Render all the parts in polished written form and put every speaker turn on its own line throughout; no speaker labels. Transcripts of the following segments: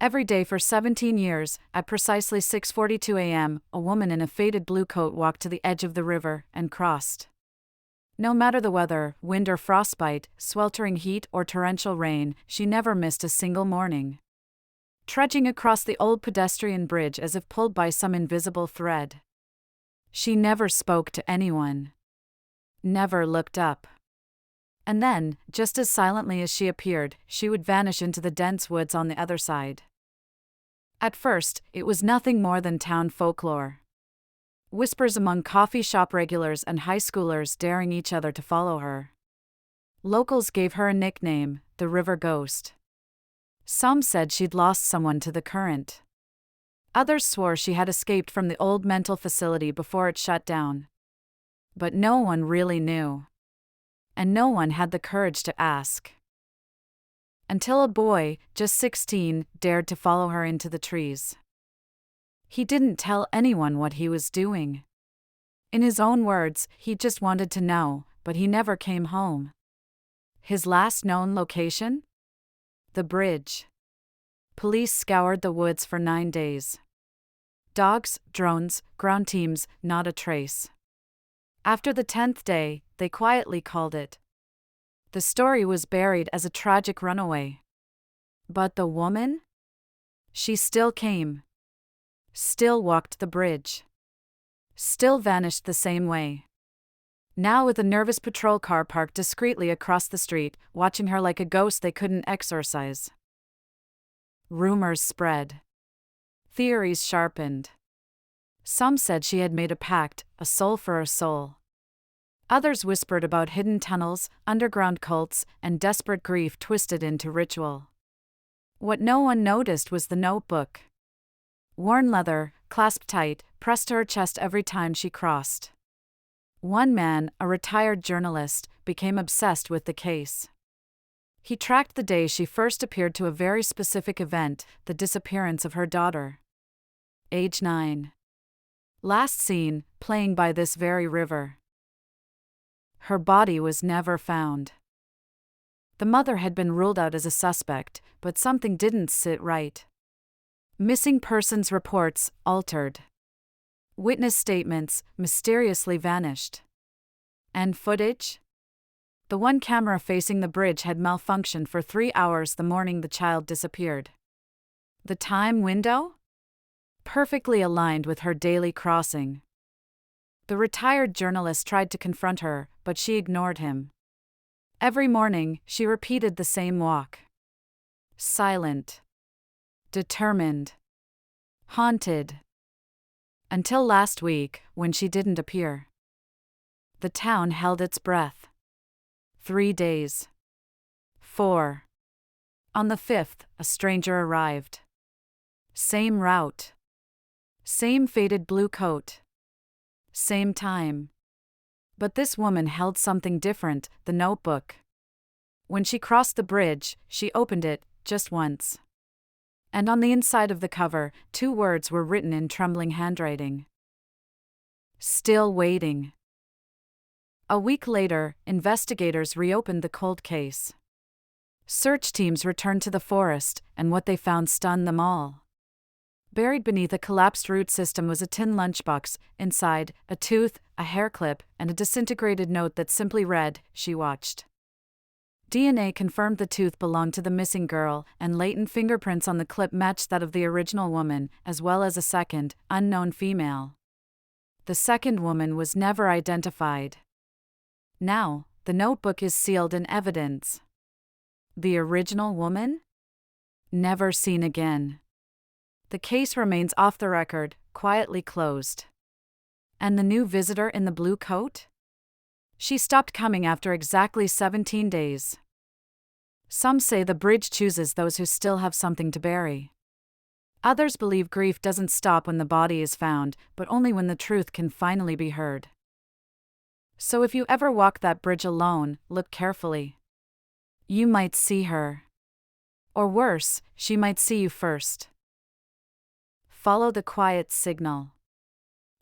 Every day for 17 years, at precisely 6:42 a.m., a woman in a faded blue coat walked to the edge of the river and crossed. No matter the weather, wind or frostbite, sweltering heat or torrential rain, she never missed a single morning. Trudging across the old pedestrian bridge as if pulled by some invisible thread. She never spoke to anyone. Never looked up. And then, just as silently as she appeared, she would vanish into the dense woods on the other side. At first, it was nothing more than town folklore. Whispers among coffee shop regulars and high schoolers daring each other to follow her. Locals gave her a nickname, the River Ghost. Some said she'd lost someone to the current. Others swore she had escaped from the old mental facility before it shut down. But no one really knew. And no one had the courage to ask. Until a boy, just 16, dared to follow her into the trees. He didn't tell anyone what he was doing. In his own words, he just wanted to know, but he never came home. His last known location? The bridge. Police scoured the woods for 9 days. Dogs, drones, ground teams, not a trace. After the 10th day, they quietly called it. The story was buried as a tragic runaway. But the woman? She still came. Still walked the bridge. Still vanished the same way. Now with a nervous patrol car parked discreetly across the street, watching her like a ghost they couldn't exorcise. Rumors spread. Theories sharpened. Some said she had made a pact, a soul for a soul. Others whispered about hidden tunnels, underground cults, and desperate grief twisted into ritual. What no one noticed was the notebook. Worn leather, clasped tight, pressed to her chest every time she crossed. One man, a retired journalist, became obsessed with the case. He tracked the day she first appeared to a very specific event, the disappearance of her daughter. Age 9. Last seen, playing by this very river. Her body was never found. The mother had been ruled out as a suspect, but something didn't sit right. Missing persons reports altered. Witness statements mysteriously vanished. And footage? The one camera facing the bridge had malfunctioned for 3 hours the morning the child disappeared. The time window? Perfectly aligned with her daily crossing. The retired journalist tried to confront her, but she ignored him. Every morning, she repeated the same walk. Silent. Determined. Haunted. Until last week, when she didn't appear. The town held its breath. 3 days. 4. On the 5th, a stranger arrived. Same route. Same faded blue coat. Same time. But this woman held something different, the notebook. When she crossed the bridge, she opened it, just once. And on the inside of the cover, 2 words were written in trembling handwriting. Still waiting. A week later, investigators reopened the cold case. Search teams returned to the forest, and what they found stunned them all. Buried beneath a collapsed root system was a tin lunchbox, inside, a tooth, a hair clip, and a disintegrated note that simply read, "She watched." DNA confirmed the tooth belonged to the missing girl, and latent fingerprints on the clip matched that of the original woman, as well as a second, unknown female. The second woman was never identified. Now, the notebook is sealed in evidence. The original woman? Never seen again. The case remains off the record, quietly closed. And the new visitor in the blue coat? She stopped coming after exactly 17 days. Some say the bridge chooses those who still have something to bury. Others believe grief doesn't stop when the body is found, but only when the truth can finally be heard. So if you ever walk that bridge alone, look carefully. You might see her. Or worse, she might see you first. Follow the quiet signal.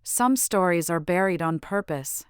Some stories are buried on purpose.